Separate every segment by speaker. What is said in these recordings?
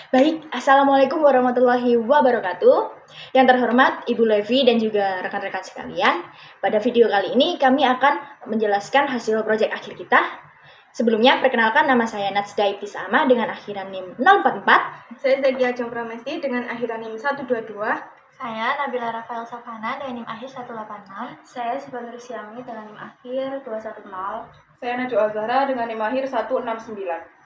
Speaker 1: Baik, Assalamualaikum warahmatullahi wabarakatuh. Yang terhormat Ibu Levi dan juga rekan-rekan sekalian, pada video kali ini kami akan menjelaskan hasil proyek akhir kita. Sebelumnya, perkenalkan nama saya Natsda Ibtisama dengan akhiran NIM 044.
Speaker 2: Saya Zakia Jongpramesti dengan akhiran NIM 122.
Speaker 3: Saya Nabila Rafael Savana dengan NIM akhir 186.
Speaker 4: Saya Subhanur Syami dengan NIM akhir 210.
Speaker 2: Saya Najwa Azhara dengan NIM akhir 169.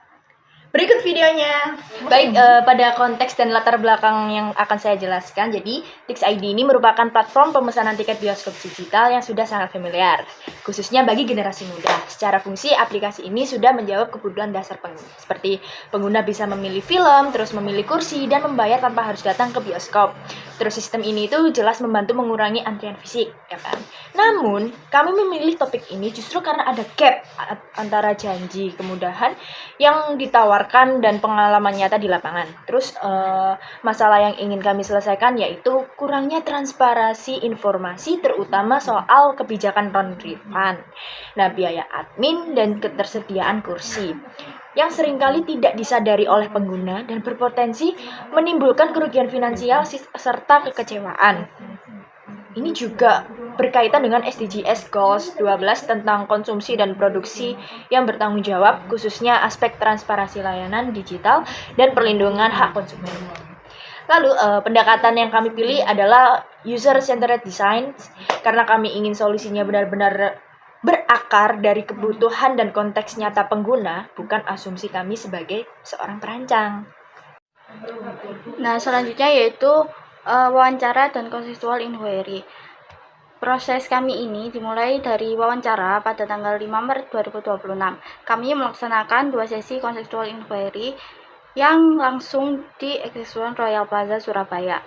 Speaker 1: Berikut videonya. Baik, pada konteks dan latar belakang yang akan saya jelaskan, jadi Tix ID ini merupakan platform pemesanan tiket bioskop digital yang sudah sangat familiar, khususnya bagi generasi muda. Secara fungsi, aplikasi ini sudah menjawab kebutuhan dasar pengguna, seperti pengguna bisa memilih film, terus memilih kursi, dan membayar tanpa harus datang ke bioskop. Terus sistem ini tuh jelas membantu mengurangi antrian fisik, ya kan? Namun, kami memilih topik ini justru karena ada gap antara janji kemudahan yang ditawarkan dan pengalaman nyata di lapangan. Terus masalah yang ingin kami selesaikan yaitu kurangnya transparansi informasi terutama soal kebijakan non-refund. Nah, biaya admin dan ketersediaan kursi yang seringkali tidak disadari oleh pengguna dan berpotensi menimbulkan kerugian finansial serta kekecewaan. Ini juga berkaitan dengan SDGs Goals 12 tentang konsumsi dan produksi yang bertanggung jawab, khususnya aspek transparansi layanan digital dan perlindungan hak konsumen. Lalu, pendekatan yang kami pilih adalah user-centered design, karena kami ingin solusinya benar-benar berakar dari kebutuhan dan konteks nyata pengguna, bukan asumsi kami sebagai seorang perancang.
Speaker 4: Nah, selanjutnya yaitu wawancara dan contextual inquiry. Proses kami ini dimulai dari wawancara pada tanggal 5 Maret 2026. Kami melaksanakan 2 sesi contextual inquiry yang langsung di Execution Royal Plaza Surabaya.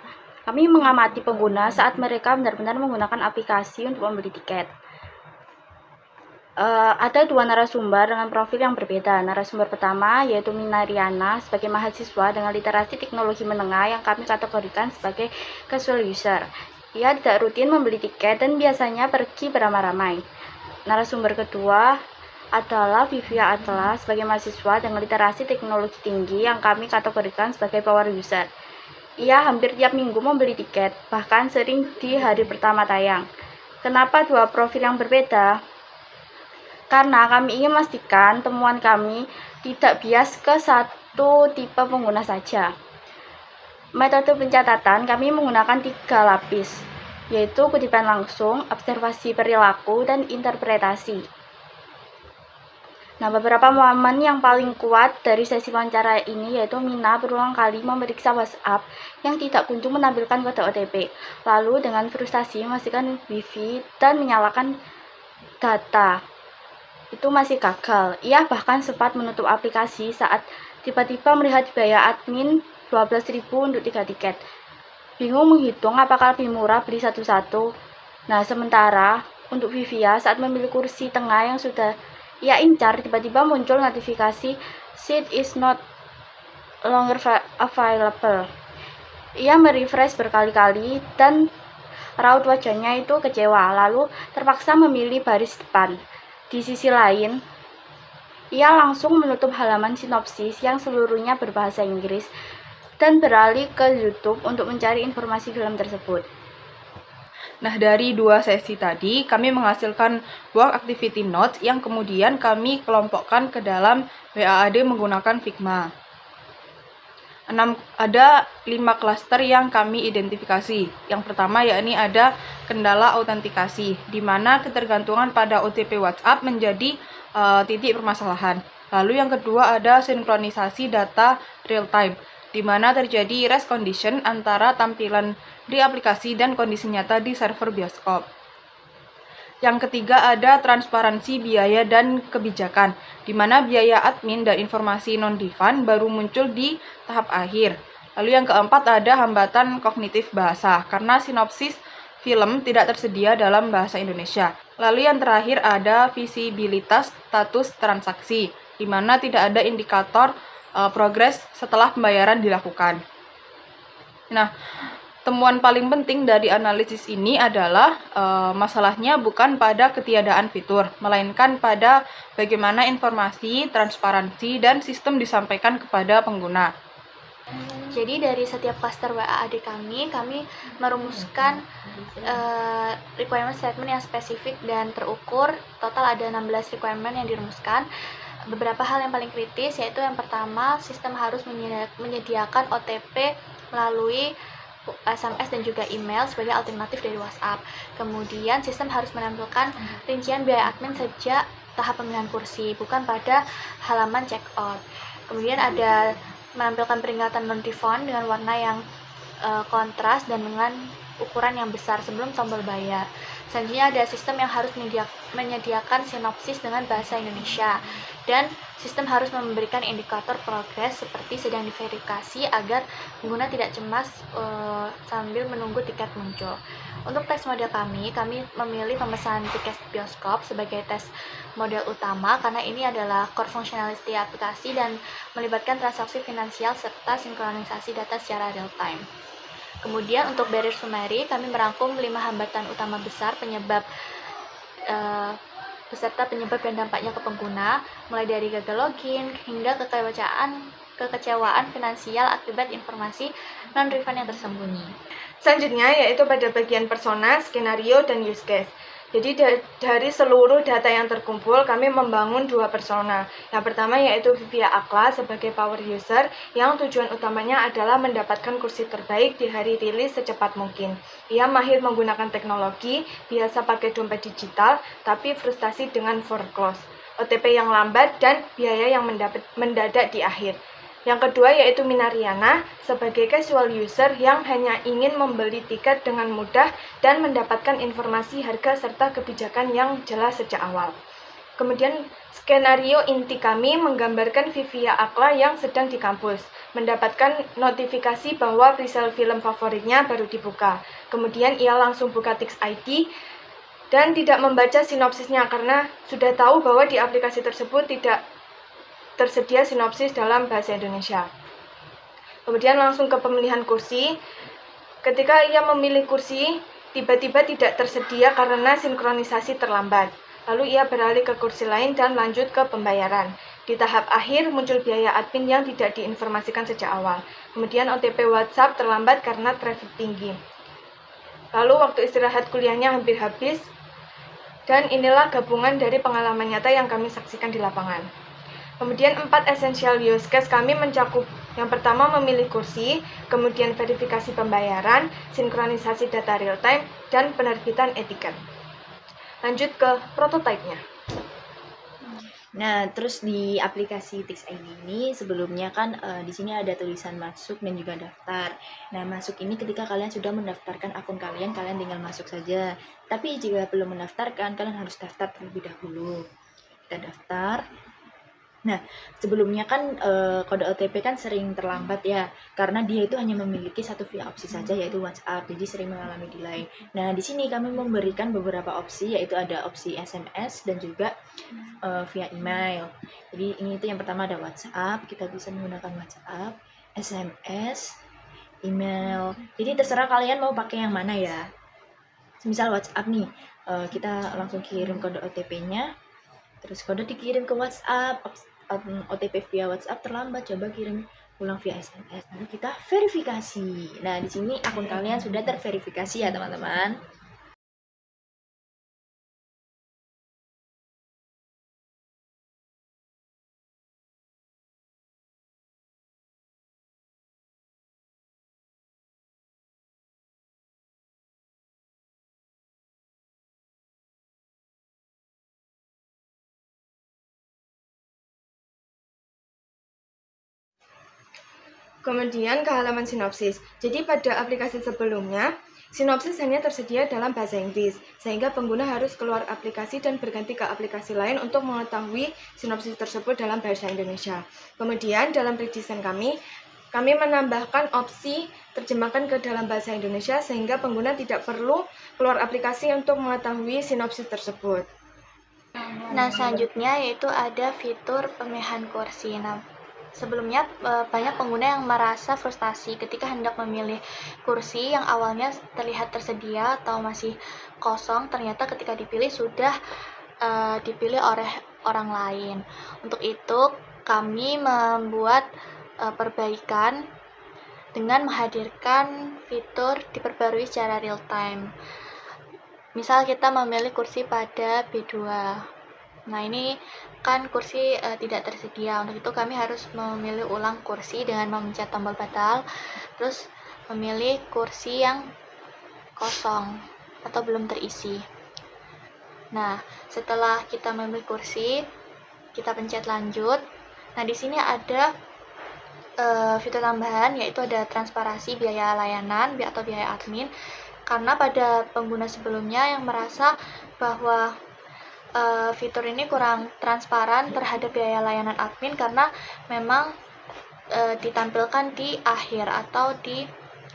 Speaker 4: Kami mengamati pengguna saat mereka benar-benar menggunakan aplikasi untuk membeli tiket. Ada 2 narasumber dengan profil yang berbeda. Narasumber pertama yaitu Minariana sebagai mahasiswa dengan literasi teknologi menengah yang kami kategorikan sebagai casual user. Ia tidak rutin membeli tiket dan biasanya pergi beramai-ramai. Narasumber kedua adalah Vivia Atlas sebagai mahasiswa dengan literasi teknologi tinggi yang kami kategorikan sebagai power user. Ia hampir tiap minggu membeli tiket, bahkan sering di hari pertama tayang. Kenapa 2 profil yang berbeda? Karena kami ingin memastikan temuan kami tidak bias ke satu tipe pengguna saja. Metode pencatatan kami menggunakan 3 lapis, yaitu kutipan langsung, observasi perilaku, dan interpretasi. Nah, beberapa momen yang paling kuat dari sesi wawancara ini yaitu Mina berulang kali memeriksa WhatsApp yang tidak kunjung menampilkan kode OTP, lalu dengan frustasi memastikan Wifi dan menyalakan data itu masih gagal. Ia bahkan sempat menutup aplikasi saat tiba-tiba melihat biaya admin 12.000 untuk 3 tiket. Bingung menghitung apakah lebih murah beli satu-satu. Nah, sementara untuk Vivia saat memilih kursi tengah yang sudah ia incar, tiba-tiba muncul notifikasi seat is not longer available. Ia merefresh berkali-kali dan raut wajahnya itu kecewa, lalu terpaksa memilih baris depan. Di sisi lain, ia langsung menutup halaman sinopsis yang seluruhnya berbahasa Inggris dan beralih ke YouTube untuk mencari informasi film tersebut.
Speaker 2: Nah, dari 2 sesi tadi, kami menghasilkan work activity notes yang kemudian kami kelompokkan ke dalam WAAD menggunakan Figma. Ada 5 klaster yang kami identifikasi. Yang pertama yakni ada kendala autentikasi, di mana ketergantungan pada OTP WhatsApp menjadi titik permasalahan. Lalu yang kedua ada sinkronisasi data real time, di mana terjadi race condition antara tampilan di aplikasi dan kondisi nyata di server bioskop. Yang ketiga ada transparansi biaya dan kebijakan, di mana biaya admin dan informasi non-refund baru muncul di tahap akhir. Lalu yang keempat ada hambatan kognitif bahasa, karena sinopsis film tidak tersedia dalam bahasa Indonesia. Lalu yang terakhir ada visibilitas status transaksi, di mana tidak ada indikator progres setelah pembayaran dilakukan. Nah, temuan paling penting dari analisis ini adalah masalahnya bukan pada ketiadaan fitur, melainkan pada bagaimana informasi, transparansi, dan sistem disampaikan kepada pengguna.
Speaker 3: Jadi dari setiap klaster WAAD kami merumuskan requirement statement yang spesifik dan terukur. Total ada 16 requirement yang dirumuskan. Beberapa hal yang paling kritis yaitu yang pertama, sistem harus menyediakan OTP melalui SMS dan juga email sebagai alternatif dari WhatsApp. Kemudian sistem harus menampilkan rincian biaya admin sejak tahap pemilihan kursi, bukan pada halaman check out. Kemudian ada menampilkan peringatan non-refund dengan warna yang kontras dan dengan ukuran yang besar sebelum tombol bayar. Selanjutnya ada sistem yang harus menyediakan sinopsis dengan bahasa Indonesia, dan sistem harus memberikan indikator progres seperti sedang diverifikasi agar pengguna tidak cemas sambil menunggu tiket muncul. Untuk tes model kami memilih pemesanan tiket bioskop sebagai tes model utama karena ini adalah core functionality aplikasi dan melibatkan transaksi finansial serta sinkronisasi data secara real time. Kemudian untuk barrier summary, kami merangkum 5 hambatan utama besar beserta penyebab dan dampaknya ke pengguna, mulai dari gagal login hingga kekecewaan finansial akibat informasi non-refund yang tersembunyi.
Speaker 2: Selanjutnya yaitu pada bagian persona, skenario, dan use case. Jadi dari seluruh data yang terkumpul, kami membangun 2 persona. Yang pertama yaitu Vivia Akla sebagai power user yang tujuan utamanya adalah mendapatkan kursi terbaik di hari rilis secepat mungkin. Ia mahir menggunakan teknologi, biasa pakai dompet digital, tapi frustasi dengan foreclose, OTP yang lambat, dan biaya yang mendadak di akhir. Yang kedua yaitu Minariana sebagai casual user yang hanya ingin membeli tiket dengan mudah dan mendapatkan informasi harga serta kebijakan yang jelas sejak awal. Kemudian skenario inti kami menggambarkan Vivia Akla yang sedang di kampus, mendapatkan notifikasi bahwa presale film favoritnya baru dibuka. Kemudian ia langsung buka Tix ID dan tidak membaca sinopsisnya karena sudah tahu bahwa di aplikasi tersebut tidak tersedia sinopsis dalam bahasa Indonesia. Kemudian langsung ke pemilihan kursi. Ketika ia memilih kursi, tiba-tiba tidak tersedia karena sinkronisasi terlambat. Lalu ia beralih ke kursi lain dan lanjut ke pembayaran. Di tahap akhir muncul biaya admin yang tidak diinformasikan sejak awal. Kemudian OTP WhatsApp terlambat karena traffic tinggi. Lalu waktu istirahat kuliahnya hampir habis. Dan inilah gabungan dari pengalaman nyata yang kami saksikan di lapangan. Kemudian 4 essential use case kami mencakup yang pertama memilih kursi, kemudian verifikasi pembayaran, sinkronisasi data real time, dan penerbitan etiket. Lanjut ke prototipenya.
Speaker 1: Nah, terus di aplikasi Tix ID ini sebelumnya kan di sini ada tulisan masuk dan juga daftar. Nah, masuk ini ketika kalian sudah mendaftarkan akun kalian tinggal masuk saja. Tapi jika belum mendaftarkan, kalian harus daftar terlebih dahulu. Kita daftar. Nah, sebelumnya kan kode OTP kan sering terlambat ya, karena dia itu hanya memiliki satu via opsi saja yaitu WhatsApp, jadi sering mengalami delay. Nah, di sini kami memberikan beberapa opsi yaitu ada opsi SMS dan juga via email. Jadi ini itu yang pertama ada WhatsApp, kita bisa menggunakan WhatsApp, SMS, email. Jadi terserah kalian mau pakai yang mana ya. Misal WhatsApp nih, kita langsung kirim kode OTP-nya. Terus kode dikirim ke WhatsApp, OTP via WhatsApp terlambat, coba kirim ulang via SMS. Lalu kita verifikasi. Nah, di sini akun kalian sudah terverifikasi ya, teman-teman.
Speaker 2: Kemudian ke halaman sinopsis. Jadi pada aplikasi sebelumnya, sinopsis hanya tersedia dalam bahasa Inggris, sehingga pengguna harus keluar aplikasi dan berganti ke aplikasi lain untuk mengetahui sinopsis tersebut dalam bahasa Indonesia. Kemudian dalam redesign kami menambahkan opsi terjemahkan ke dalam bahasa Indonesia sehingga pengguna tidak perlu keluar aplikasi untuk mengetahui sinopsis tersebut.
Speaker 3: Nah, selanjutnya yaitu ada fitur pemilihan kursi. Nah, sebelumnya banyak pengguna yang merasa frustasi ketika hendak memilih kursi yang awalnya terlihat tersedia atau masih kosong, ternyata ketika dipilih sudah dipilih oleh orang lain. Untuk itu, kami membuat perbaikan dengan menghadirkan fitur diperbarui secara real time. Misal kita memilih kursi pada B2. Nah, ini kan kursi tidak tersedia. Untuk itu kami harus memilih ulang kursi dengan memencet tombol batal, terus memilih kursi yang kosong atau belum terisi. Nah, setelah kita memilih kursi, kita pencet lanjut. Nah, di sini ada fitur tambahan, yaitu ada transparansi biaya layanan atau biaya admin, karena pada pengguna sebelumnya yang merasa bahwa fitur ini kurang transparan terhadap biaya layanan admin karena memang ditampilkan di akhir atau di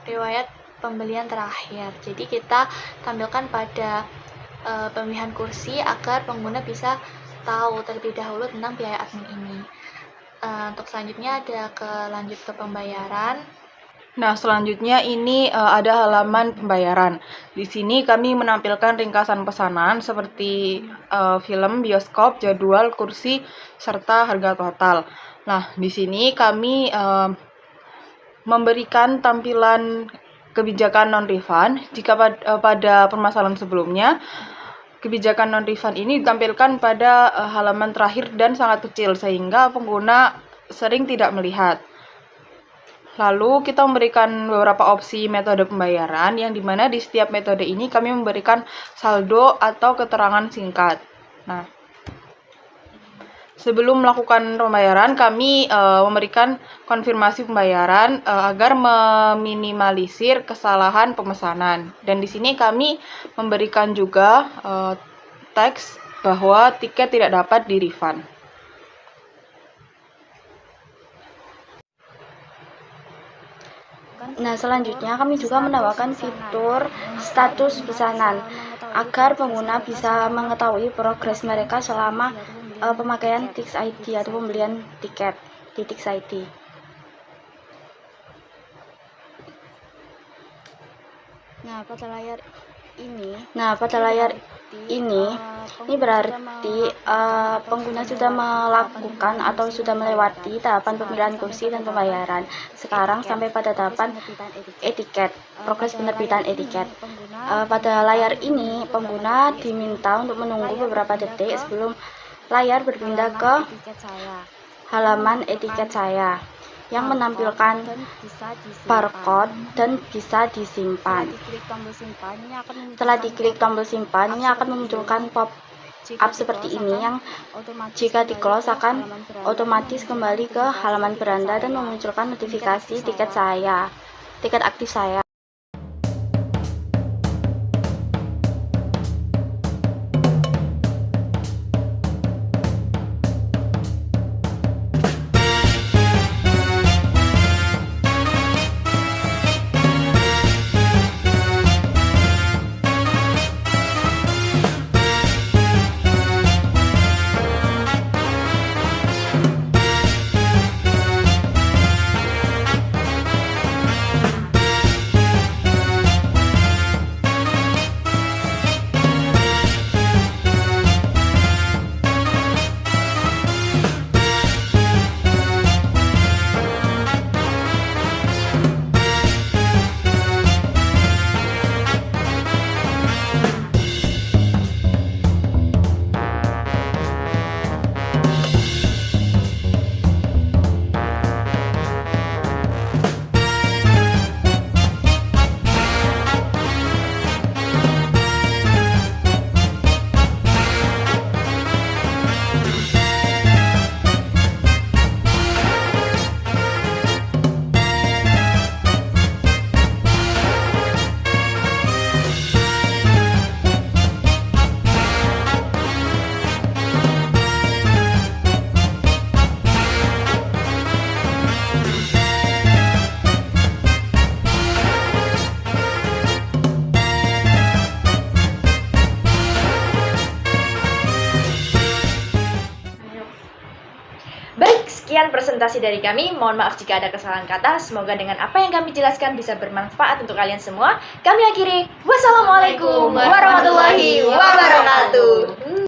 Speaker 3: riwayat pembelian terakhir. Jadi kita tampilkan pada pemilihan kursi agar pengguna bisa tahu terlebih dahulu tentang biaya admin ini. Untuk selanjutnya lanjut ke pembayaran.
Speaker 2: Nah, selanjutnya ini ada halaman pembayaran. Di sini kami menampilkan ringkasan pesanan seperti film, bioskop, jadwal, kursi, serta harga total. Nah, di sini kami memberikan tampilan kebijakan non-refund. Jika pada permasalahan sebelumnya, kebijakan non-refund ini ditampilkan pada halaman terakhir dan sangat kecil sehingga pengguna sering tidak melihat. Lalu kita memberikan beberapa opsi metode pembayaran yang dimana di setiap metode ini kami memberikan saldo atau keterangan singkat. Nah, sebelum melakukan pembayaran kami memberikan konfirmasi pembayaran agar meminimalisir kesalahan pemesanan. Dan di sini kami memberikan juga teks bahwa tiket tidak dapat di-refund.
Speaker 4: Nah, selanjutnya kami juga menambahkan fitur status pesanan agar pengguna bisa mengetahui progres mereka selama pemakaian Tix ID atau pembelian tiket di Tix ID. Nah, pada layar ini berarti pengguna sudah melakukan atau sudah melewati tahapan pemilihan kursi dan pembayaran. Sekarang sampai pada tahapan e-tiket, progres penerbitan e-tiket. Pada layar ini, pengguna diminta untuk menunggu beberapa detik sebelum layar berpindah ke halaman e-tiket saya yang menampilkan barcode dan bisa disimpan. Setelah diklik tombol simpan, ini akan memunculkan pop-up seperti ini yang jika di-close akan otomatis kembali ke halaman beranda dan memunculkan notifikasi tiket aktif saya.
Speaker 1: Baik, sekian presentasi dari kami. Mohon maaf jika ada kesalahan kata. Semoga dengan apa yang kami jelaskan bisa bermanfaat untuk kalian semua. Kami akhiri. Wassalamualaikum warahmatullahi wabarakatuh.